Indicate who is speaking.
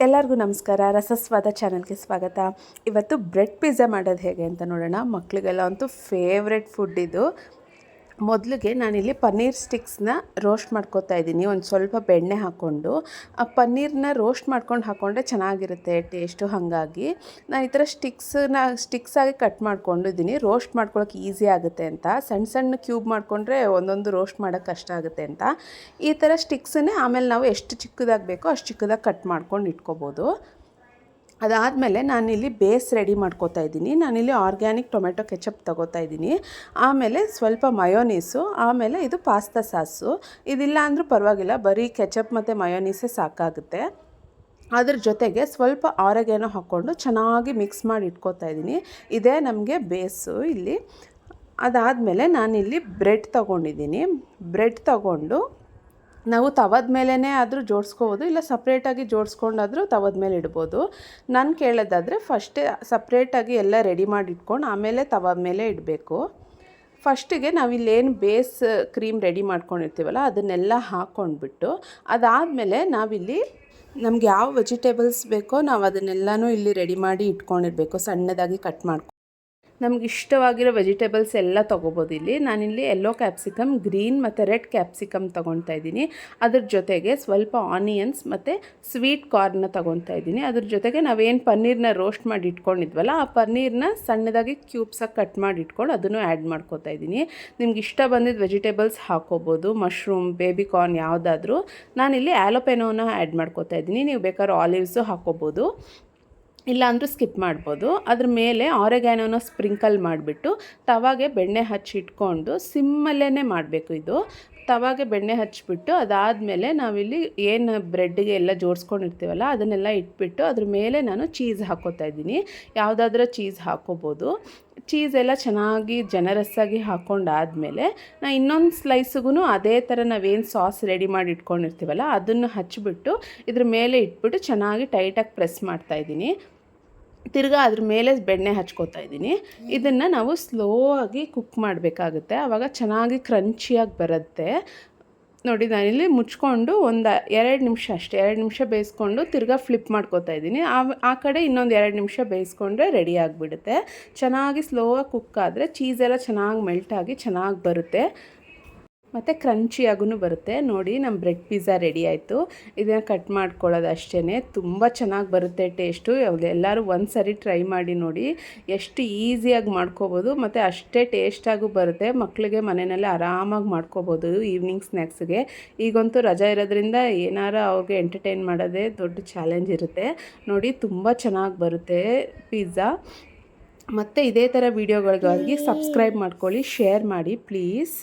Speaker 1: ಎಲ್ಲರಿಗೂ ನಮಸ್ಕಾರ. ರಸಸ್ವಾದ ಚಾನಲ್ಗೆ ಸ್ವಾಗತ. ಇವತ್ತು ಬ್ರೆಡ್ ಪಿಜ್ಜಾ ಮಾಡೋದು ಹೇಗೆ ಅಂತ ನೋಡೋಣ. ಮಕ್ಕಳಿಗೆಲ್ಲ ಅಂತೂ ಫೇವ್ರೆಟ್ ಫುಡ್ ಇದು. ಮೊದಲಿಗೆ ನಾನಿಲ್ಲಿ ಪನ್ನೀರ್ ಸ್ಟಿಕ್ಸ್ನ ರೋಸ್ಟ್ ಮಾಡ್ಕೊತಾ ಇದ್ದೀನಿ. ಒಂದು ಸ್ವಲ್ಪ ಬೆಣ್ಣೆ ಹಾಕ್ಕೊಂಡು ಆ ಪನ್ನೀರನ್ನ ರೋಸ್ಟ್ ಮಾಡ್ಕೊಂಡು ಹಾಕ್ಕೊಂಡ್ರೆ ಚೆನ್ನಾಗಿರುತ್ತೆ ಟೇಸ್ಟು. ಹಾಗಾಗಿ ನಾನು ಈ ಥರ ಸ್ಟಿಕ್ಸಾಗಿ ಕಟ್ ಮಾಡ್ಕೊಂಡಿದ್ದೀನಿ. ರೋಸ್ಟ್ ಮಾಡ್ಕೊಳ್ಳೋಕೆ ಈಸಿ ಆಗುತ್ತೆ ಅಂತ. ಸಣ್ಣ ಸಣ್ಣ ಕ್ಯೂಬ್ ಮಾಡಿಕೊಂಡ್ರೆ ಒಂದೊಂದು ರೋಸ್ಟ್ ಮಾಡೋಕ್ಕೆ ಕಷ್ಟ ಆಗುತ್ತೆ ಅಂತ ಈ ಥರ ಸ್ಟಿಕ್ಸನ್ನೇ ಆಮೇಲೆ ನಾವು ಎಷ್ಟು ಚಿಕ್ಕದಾಗಿ ಬೇಕೋ ಅಷ್ಟು ಚಿಕ್ಕದಾಗಿ ಕಟ್ ಮಾಡ್ಕೊಂಡು ಇಟ್ಕೋಬೋದು. ಅದಾದಮೇಲೆ ನಾನಿಲ್ಲಿ ಬೇಸ್ ರೆಡಿ ಮಾಡ್ಕೋತಾ ಇದ್ದೀನಿ. ನಾನಿಲ್ಲಿ ಆರ್ಗ್ಯಾನಿಕ್ ಟೊಮೆಟೊ ಕೆಚಪ್ ತೊಗೋತಾ ಇದ್ದೀನಿ. ಆಮೇಲೆ ಸ್ವಲ್ಪ ಮಯೋನೀಸು, ಆಮೇಲೆ ಇದು ಪಾಸ್ತಾ ಸಾಸು. ಇದಿಲ್ಲ ಅಂದರೂ ಪರವಾಗಿಲ್ಲ, ಬರೀ ಕೆಚಪ್ ಮತ್ತು ಮಯೋನೀಸೇ ಸಾಕಾಗುತ್ತೆ. ಅದ್ರ ಜೊತೆಗೆ ಸ್ವಲ್ಪ ಆರೆಗೇನೋ ಹಾಕ್ಕೊಂಡು ಚೆನ್ನಾಗಿ ಮಿಕ್ಸ್ ಮಾಡಿ ಇಟ್ಕೋತಾ ಇದ್ದೀನಿ. ಇದೇ ನಮಗೆ ಬೇಸು ಇಲ್ಲಿ. ಅದಾದಮೇಲೆ ನಾನಿಲ್ಲಿ ಬ್ರೆಡ್ ತೊಗೊಂಡಿದ್ದೀನಿ. ಬ್ರೆಡ್ ತೊಗೊಂಡು ನಾವು ತವದ ಮೇಲೇ ಆದರೂ ಜೋಡಿಸ್ಕೋಬೋದು, ಇಲ್ಲ ಸಪ್ರೇಟಾಗಿ ಜೋಡಿಸ್ಕೊಂಡಾದರೂ ತವದ ಮೇಲೆ ಇಡ್ಬೋದು. ನಾನು ಕೇಳೋದಾದರೆ ಫಸ್ಟೇ ಸಪ್ರೇಟಾಗಿ ಎಲ್ಲ ರೆಡಿ ಮಾಡಿ ಇಟ್ಕೊಂಡು ಆಮೇಲೆ ತವದ ಮೇಲೆ ಇಡಬೇಕು. ಫಸ್ಟಿಗೆ ನಾವಿಲ್ಲೇನು ಬೇಸ್ ಕ್ರೀಮ್ ರೆಡಿ ಮಾಡ್ಕೊಂಡಿರ್ತೀವಲ್ಲ ಅದನ್ನೆಲ್ಲ ಹಾಕ್ಕೊಂಡ್ಬಿಟ್ಟು ಅದಾದಮೇಲೆ ನಾವಿಲ್ಲಿ ನಮ್ಗೆ ಯಾವ ವೆಜಿಟೇಬಲ್ಸ್ ಬೇಕೋ ನಾವು ಅದನ್ನೆಲ್ಲನೂ ಇಲ್ಲಿ ರೆಡಿ ಮಾಡಿ ಇಟ್ಕೊಂಡಿರಬೇಕು. ಸಣ್ಣದಾಗಿ ಕಟ್ ಮಾಡ್ಕೊಂಡು ನಮ್ಗೆ ಇಷ್ಟವಾಗಿರೋ ವೆಜಿಟೇಬಲ್ಸ್ ಎಲ್ಲ ತೊಗೋಬೋದು. ಇಲ್ಲಿ ನಾನಿಲ್ಲಿ ಯೆಲ್ಲೋ ಕ್ಯಾಪ್ಸಿಕಮ್, ಗ್ರೀನ್ ಮತ್ತು ರೆಡ್ ಕ್ಯಾಪ್ಸಿಕಮ್ ತೊಗೊತಾ ಇದ್ದೀನಿ. ಅದ್ರ ಜೊತೆಗೆ ಸ್ವಲ್ಪ ಆನಿಯನ್ಸ್ ಮತ್ತು ಸ್ವೀಟ್ ಕಾರ್ನ ತೊಗೊತಾ ಇದ್ದೀನಿ. ಅದ್ರ ಜೊತೆಗೆ ನಾವೇನು ಪನ್ನೀರನ್ನ ರೋಸ್ಟ್ ಮಾಡಿ ಇಟ್ಕೊಂಡಿದ್ವಲ್ಲ ಆ ಪನ್ನೀರನ್ನ ಸಣ್ಣದಾಗಿ ಕ್ಯೂಬ್ಸಾಗಿ ಕಟ್ ಮಾಡಿ ಇಟ್ಕೊಂಡು ಅದನ್ನು ಆ್ಯಡ್ ಮಾಡ್ಕೋತಾ ಇದ್ದೀನಿ. ನಿಮ್ಗೆ ಇಷ್ಟ ಬಂದಿದ್ದು ವೆಜಿಟೇಬಲ್ಸ್ ಹಾಕ್ಕೋಬೋದು, ಮಶ್ರೂಮ್, ಬೇಬಿ ಕಾರ್ನ್ ಯಾವುದಾದ್ರೂ. ನಾನಿಲ್ಲಿ ಆ್ಯಲೋಪೆನೋನ ಆ್ಯಡ್ ಮಾಡ್ಕೋತಾ ಇದ್ದೀನಿ. ನೀವು ಬೇಕಾದ್ರೆ ಆಲಿವ್ಸು ಹಾಕ್ಕೋಬೋದು, ಇಲ್ಲ ಅಂದರೂ ಸ್ಕಿಪ್ ಮಾಡ್ಬೋದು. ಅದ್ರ ಮೇಲೆ ಆರೆಗ್ಯಾನೋನ ಸ್ಪ್ರಿಂಕಲ್ ಮಾಡಿಬಿಟ್ಟು ತವಾಗೆ ಬೆಣ್ಣೆ ಹಚ್ಚಿಟ್ಕೊಂಡು ಸಿಮ್ಮಲ್ಲೇ ಮಾಡಬೇಕು. ಇದು ತವಾಗೆ ಬೆಣ್ಣೆ ಹಚ್ಚಿಬಿಟ್ಟು ಅದಾದಮೇಲೆ ನಾವಿಲ್ಲಿ ಏನು ಬ್ರೆಡ್ಗೆ ಎಲ್ಲ ಜೋಡಿಸ್ಕೊಂಡಿರ್ತೀವಲ್ಲ ಅದನ್ನೆಲ್ಲ ಇಟ್ಬಿಟ್ಟು ಅದ್ರ ಮೇಲೆ ನಾನು ಚೀಸ್ ಹಾಕ್ಕೋತಾ ಇದ್ದೀನಿ. ಯಾವುದಾದ್ರೂ ಚೀಸ್ ಹಾಕ್ಕೋಬೋದು. ಚೀಸೆಲ್ಲ ಚೆನ್ನಾಗಿ ಜನರಸ್ಸಾಗಿ ಹಾಕ್ಕೊಂಡಾದಮೇಲೆ ನಾನು ಇನ್ನೊಂದು ಸ್ಲೈಸಿಗೂ ಅದೇ ಥರ ನಾವೇನು ಸಾಸ್ ರೆಡಿ ಮಾಡಿ ಇಟ್ಕೊಂಡಿರ್ತೀವಲ್ಲ ಅದನ್ನು ಹಚ್ಚಿಬಿಟ್ಟು ಇದ್ರ ಮೇಲೆ ಇಟ್ಬಿಟ್ಟು ಚೆನ್ನಾಗಿ ಟೈಟಾಗಿ ಪ್ರೆಸ್ ಮಾಡ್ತಾಯಿದ್ದೀನಿ. ತಿರ್ಗಾ ಅದ್ರ ಮೇಲೆ ಬೆಣ್ಣೆ ಹಚ್ಕೋತಾ ಇದ್ದೀನಿ. ಇದನ್ನು ನಾವು ಸ್ಲೋ ಆಗಿ ಕುಕ್ ಮಾಡಬೇಕಾಗುತ್ತೆ, ಆವಾಗ ಚೆನ್ನಾಗಿ ಕ್ರಂಚಿಯಾಗಿ ಬರುತ್ತೆ. ನೋಡಿ ನಾನಿಲ್ಲಿ ಮುಚ್ಕೊಂಡು ಒಂದು 2 ನಿಮಿಷ ಅಷ್ಟೇ, 2 ನಿಮಿಷ ಬೇಯಿಸ್ಕೊಂಡು ತಿರ್ಗಾ ಫ್ಲಿಪ್ ಮಾಡ್ಕೋತಾ ಇದ್ದೀನಿ. ಆ ಕಡೆ ಇನ್ನೊಂದು 2 ನಿಮಿಷ ಬೇಯಿಸ್ಕೊಂಡ್ರೆ ರೆಡಿ ಆಗಿಬಿಡುತ್ತೆ. ಚೆನ್ನಾಗಿ ಸ್ಲೋವಾಗಿ ಕುಕ್ ಆದರೆ ಚೀಸೆಲ್ಲ ಚೆನ್ನಾಗಿ ಮೆಲ್ಟಾಗಿ ಚೆನ್ನಾಗಿ ಬರುತ್ತೆ ಮತ್ತು ಕ್ರಂಚಿಯಾಗೂ ಬರುತ್ತೆ. ನೋಡಿ ನಮ್ಮ ಬ್ರೆಡ್ ಪಿಜ್ಜಾ ರೆಡಿ ಆಯಿತು. ಇದನ್ನು ಕಟ್ ಮಾಡ್ಕೊಳ್ಳೋದು ಅಷ್ಟೇ, ತುಂಬ ಚೆನ್ನಾಗಿ ಬರುತ್ತೆ ಟೇಸ್ಟು. ಎಲ್ಲರೂ ಒಂದು ಸರಿ ಟ್ರೈ ಮಾಡಿ ನೋಡಿ, ಎಷ್ಟು ಈಸಿಯಾಗಿ ಮಾಡ್ಕೋಬೋದು ಮತ್ತು ಅಷ್ಟೇ ಟೇಸ್ಟಾಗೂ ಬರುತ್ತೆ. ಮಕ್ಕಳಿಗೆ ಮನೆಯಲ್ಲೇ ಆರಾಮಾಗಿ ಮಾಡ್ಕೋಬೋದು ಈವ್ನಿಂಗ್ ಸ್ನ್ಯಾಕ್ಸ್ಗೆ. ಈಗಂತೂ ರಜಾ ಇರೋದ್ರಿಂದ ಏನಾರು ಅವ್ರಿಗೆ ಎಂಟರ್ಟೈನ್ ಮಾಡೋದೇ ದೊಡ್ಡ ಚಾಲೆಂಜ್ ಇರುತ್ತೆ. ನೋಡಿ ತುಂಬ ಚೆನ್ನಾಗಿ ಬರುತ್ತೆ ಪಿಜ್ಜಾ. ಮತ್ತು ಇದೇ ಥರ ವೀಡಿಯೋಗಳಿಗಾಗಿ ಸಬ್ಸ್ಕ್ರೈಬ್ ಮಾಡ್ಕೊಳ್ಳಿ, ಶೇರ್ ಮಾಡಿ ಪ್ಲೀಸ್.